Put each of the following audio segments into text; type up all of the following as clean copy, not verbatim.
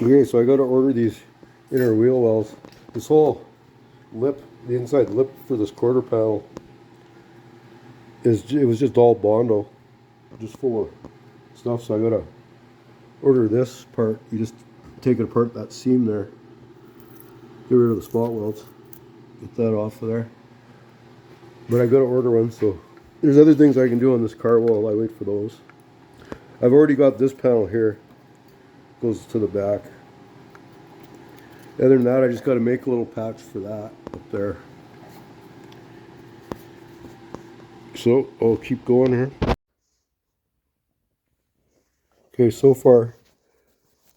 Okay, so I got to order these inner wheel wells. This whole lip, the inside lip for this quarter panel it was just all Bondo, just full of stuff. So I got to order this part. You just take it apart, that seam there, get rid of the spot welds, get that off of there. But I got to order one, so there's other things I can do on this car while I wait for those. I've already got this panel here, goes to the back. Other than that, I just got to make a little patch for that up there. So I'll keep going here. Okay, so far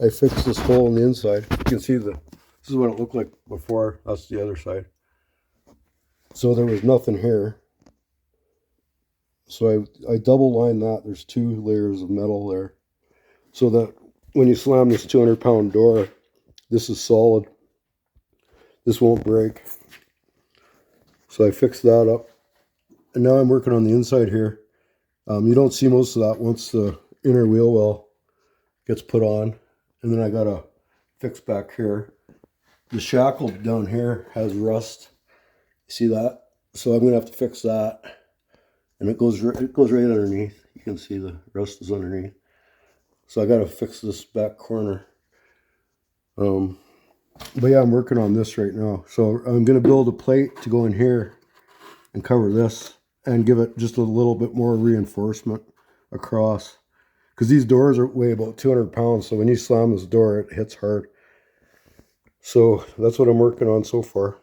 I fixed this hole on the inside. You can see this is what it looked like before. That's the other side. So there was nothing here. So I double lined that. There's 2 layers of metal there. So that when you slam this 200-pound door, this is solid. This won't break. So I fixed that up. And now I'm working on the inside here. You don't see most of that once the inner wheel well gets put on. And then I got to fix back here. The shackle down here has rust. You see that? So I'm going to have to fix that. And it goes right underneath. You can see the rust is underneath. So I got to fix this back corner. But yeah, I'm working on this right now. So I'm going to build a plate to go in here and cover this and give it just a little bit more reinforcement across. Because these doors weigh about 200 pounds. So when you slam this door, it hits hard. So that's what I'm working on so far.